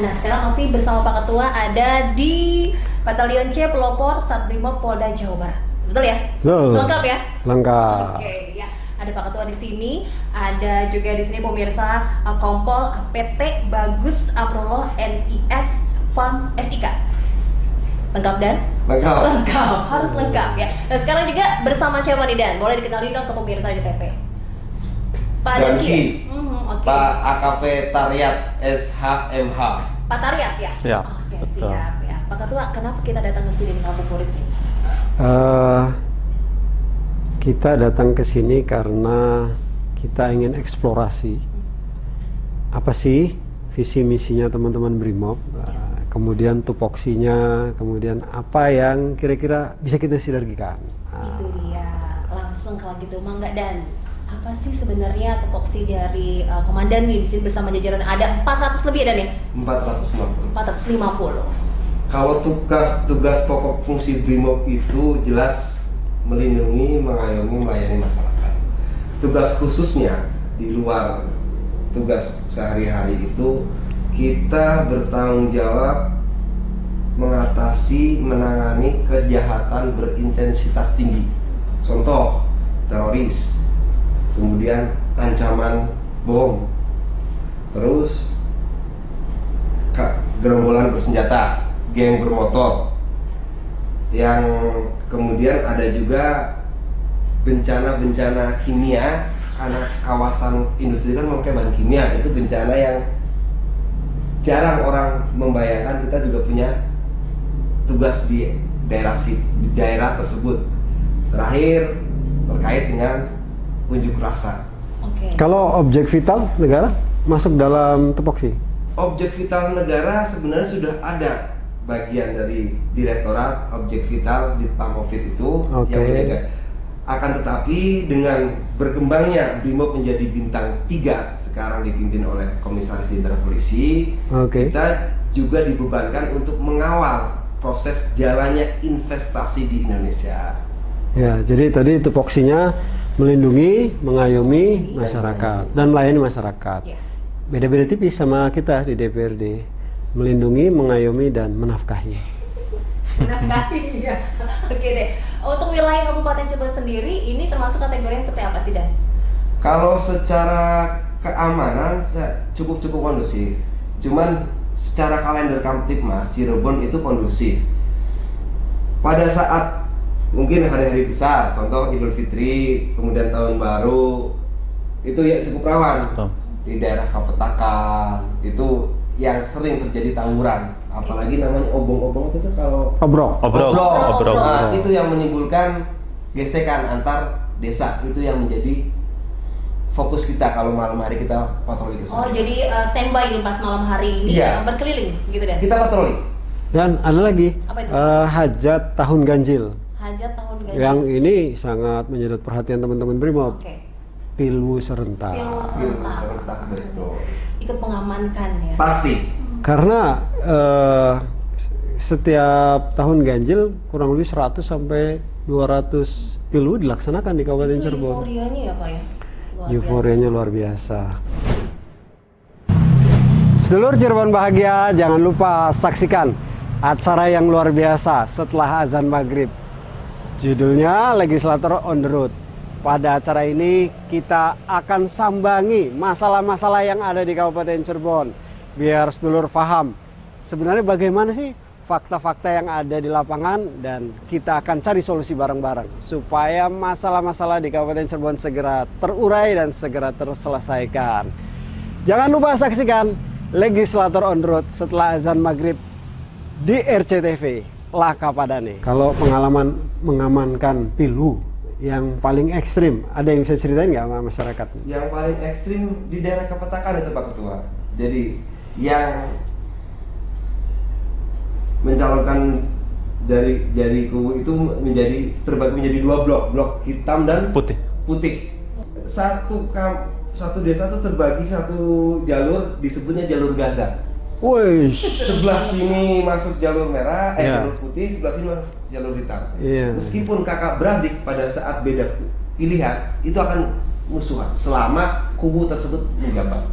Nah sekarang Novi bersama Pak Ketua ada di Batalion C Pelopor Satbrimob Polda Jawa Barat. Betul ya? Betul. Lengkap ya? Lengkap. Oke, ya. Ada Pak Ketua di sini, ada juga di sini pemirsa Kompol PT Bagus Aprolo NIS Farm SIK. Lengkap dan? Lengkap. Lengkap, harus lengkap ya. Nah sekarang juga bersama siapa nih Dan? Boleh dikenalin dong ke pemirsa di TV. Pak Dengki. Oke. Pak AKP Taryat SHMH. Pak Taryat ya? Siap, Oke, betul. siap ya. Pak Ketua, kenapa kita datang ke sini di Ngabuburit ini? Kita datang ke sini karena kita ingin eksplorasi apa sih visi misinya teman-teman Brimob, kemudian tupoksinya, kemudian apa yang kira-kira bisa kita sinergikan. Itu dia, langsung kalau gitu Mangga Dan. Apa sih sebenarnya tupoksi dari komandan nih di sini bersama jajaran ada 400 lebih ya Dan ya? 450. 450. Kalau tugas pokok fungsi Brimob itu jelas melindungi, mengayomi, melayani masyarakat. Tugas khususnya di luar tugas sehari-hari itu kita bertanggung jawab mengatasi, menangani kejahatan berintensitas tinggi. Contoh, teroris, kemudian ancaman bom, terus gerombolan bersenjata, geng bermotor, yang kemudian ada juga bencana-bencana kimia karena kawasan industri kan memakai bahan kimia. Itu bencana yang jarang orang membayangkan. Kita juga punya tugas di daerah tersebut. Terakhir terkait dengan unjuk rasa. Oke. Kalau objek vital negara masuk dalam tupoksi? Objek vital negara sebenarnya sudah ada bagian dari Direktorat Objek Vital di Pamovit itu yang menjaga. Akan tetapi dengan berkembangnya Brimob menjadi bintang 3 sekarang dipimpin oleh Komisaris Jenderal Polisi, kita juga dibebankan untuk mengawal proses jalannya investasi di Indonesia. Ya, jadi tadi tupoksinya melindungi, mengayomi masyarakat dan melayani masyarakat. Beda-beda tipis sama kita di DPRD. Melindungi, mengayomi, dan menafkahi. Menafkahi ya. Oke deh. Untuk wilayah Kabupaten Cirebon sendiri, ini termasuk kategori yang seperti apa sih Dan? Kalau secara keamanan cukup kondusif. Cuman secara kalender Kamtibmas Cirebon itu kondusif. Pada saat mungkin hari-hari besar, contoh Idul Fitri, kemudian Tahun Baru, itu ya cukup rawan. Di daerah Kapetakan itu yang sering terjadi tawuran, apalagi namanya obong-obong itu kalau Obrok. Nah, itu yang menimbulkan gesekan antar desa. Itu yang menjadi fokus kita kalau malam hari kita patroli ke sana. Oh, jadi standby nih pas malam hari ini berkeliling gitu Dan? Kita patroli. Dan ada lagi Apa itu? hajat tahun ganjil. Hajat tahun ganjil. Yang ini sangat menyedot perhatian teman-teman Brimob. Pilwu serentak. Pilwu serentak, betul. Ikut mengamankan ya? Pasti. Karena setiap tahun ganjil kurang lebih 100 sampai 200 pilwu dilaksanakan di Kabupaten Cirebon. Euforianya ya Pak ya? Euforianya luar biasa. Sedulur Cirebon bahagia, jangan lupa saksikan acara yang luar biasa setelah azan maghrib. Judulnya Legislator on the Road. Pada acara ini kita akan sambangi masalah-masalah yang ada di Kabupaten Cirebon. Biar sedulur paham sebenarnya bagaimana sih fakta-fakta yang ada di lapangan, dan kita akan cari solusi bareng-bareng supaya masalah-masalah di Kabupaten Cirebon segera terurai dan segera terselesaikan. Jangan lupa saksikan Legislator on the Road setelah azan maghrib di RCTV Laka Padane. Kalau pengalaman mengamankan pilwu yang paling ekstrim, ada yang bisa ceritain nggak sama masyarakat? Yang paling ekstrim di daerah Kapetakan itu Pak Ketua. Jadi yang mencalonkan dari kubu itu terbagi menjadi 2 blok hitam dan putih. Satu desa itu terbagi satu jalur, disebutnya jalur Gaza. Sebelah sini masuk jalur merah, jalur putih, sebelah sini masuk jalur hitam. Meskipun kakak beradik pada saat beda pilihan itu akan musuhan selama kubu tersebut menjabat.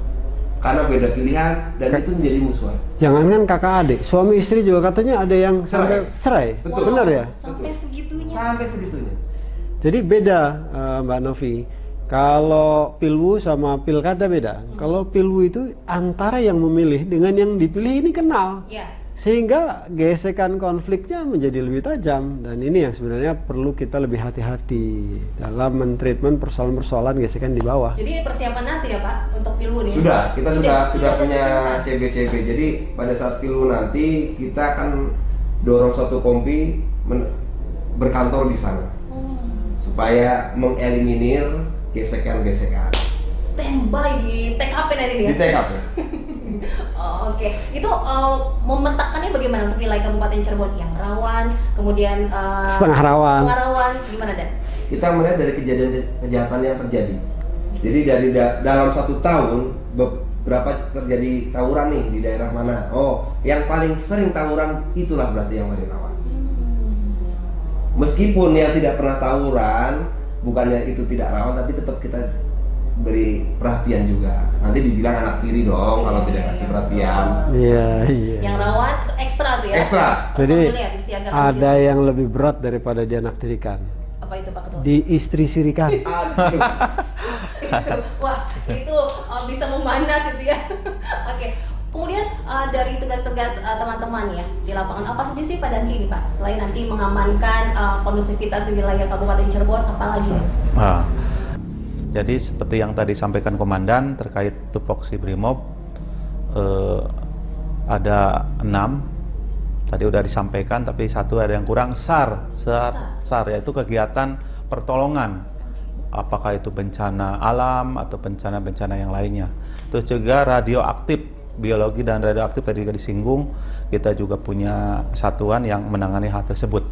karena beda pilihan dan itu menjadi musuhan. Jangankan kakak adik, suami istri juga katanya ada yang sampai cerai. Betul. Benar ya? Sampai segitunya. Sampai segitunya. Jadi beda Mbak Novi. Kalau pilwu sama pilkada beda. Kalau pilwu itu antara yang memilih dengan yang dipilih ini kenal. Ya. Sehingga gesekan konfliknya menjadi lebih tajam, dan ini yang sebenarnya perlu kita lebih hati-hati dalam mentreatment persoalan-persoalan gesekan di bawah. Jadi ini persiapan nanti ya Pak untuk pilwu nih. Kita sudah punya CB-CB. Jadi pada saat pilwu nanti kita akan dorong suatu kompi berkantor di sana supaya mengeliminir gesekan-gesekan. Standby di TKP nanti nih ya. Di TKP. Oh, oke. Itu memetakannya bagaimana untuk wilayah Kabupaten Cirebon yang rawan, kemudian Setengah rawan. Setengah rawan, gimana Dan? Kita melihat dari kejadian kejahatan yang terjadi. Jadi dari dalam 1 tahun berapa terjadi tawuran nih di daerah mana? Oh, yang paling sering tawuran itulah berarti yang paling rawan. Meskipun yang tidak pernah tawuran, bukannya itu tidak rawan, tapi tetap kita beri perhatian juga. Nanti dibilang anak tiri dong kalau tidak kasih perhatian. Iya. Yang rawan itu ekstra tuh ya. Ekstra. Jadi Personilnya disiagakan di ada situ. yang lebih berat daripada dianaktirikan. Apa itu Pak Ketua? Di istri sirikan. Aduh. Wah, itu bisa memanas itu ya. Oke. Kemudian dari tugas-tugas teman-teman ya di lapangan apa saja sih Pak Danki ini Pak? Selain nanti mengamankan kondusivitas di wilayah Kabupaten Cirebon, apa lagi? Nah, jadi seperti yang tadi sampaikan Komandan terkait tupoksi Brimob, ada 6. Tadi udah disampaikan, tapi 1 ada yang kurang, SAR yaitu kegiatan pertolongan, apakah itu bencana alam atau bencana-bencana yang lainnya. Terus juga radioaktif, biologi dan radioaktif tadi juga disinggung, kita juga punya satuan yang menangani hal tersebut.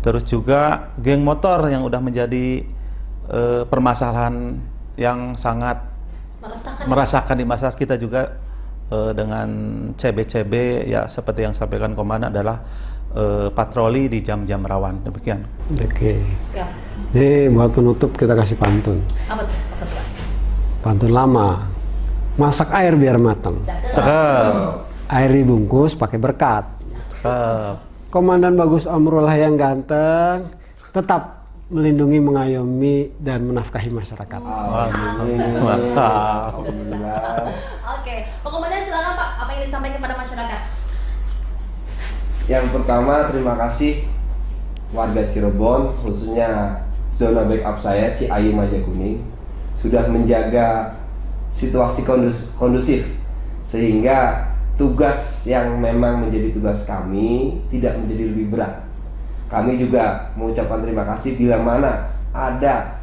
Terus juga geng motor yang udah menjadi permasalahan yang sangat merasakan di masyarakat kita juga, dengan CB-CB ya seperti yang sampaikan Komandan adalah patroli di jam-jam rawan. Demikian. Oke. Siap. Ini buat penutup kita kasih pantun. Apa tuh Pak Ketua? Pantun lama. Masak air biar matang. Cakep. Air dibungkus pakai berkat. Cakep. Komandan Bagus Amrullah yang ganteng tetap melindungi, mengayomi, dan menafkahi masyarakat. Mantap. Oke, Pak Komandan silakan Pak, apa yang disampaikan kepada masyarakat? Yang pertama, terima kasih warga Cirebon, khususnya zona backup saya Ciayu Majakuning, sudah menjaga situasi kondusif sehingga tugas yang memang menjadi tugas kami tidak menjadi lebih berat. Kami juga mengucapkan terima kasih bila mana ada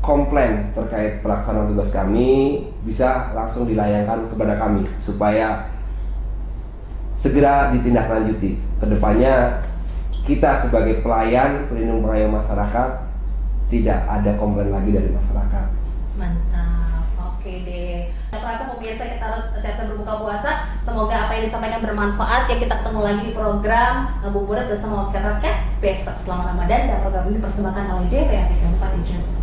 komplain terkait pelaksanaan tugas kami bisa langsung dilayangkan kepada kami supaya segera ditindaklanjuti. Kedepannya kita sebagai pelayan, pelindung pengayom masyarakat tidak ada komplain lagi dari masyarakat. Mantap, oke deh. Terasa pemirsa kita harus siap-siap berbuka puasa. Semoga apa yang disampaikan bermanfaat. Ya kita ketemu lagi di program Ngabuburit bersama Wakil Rakyat besok. Selamat Ramadan dan program ini dipersembahkan oleh DPRD Kabupaten Cirebon.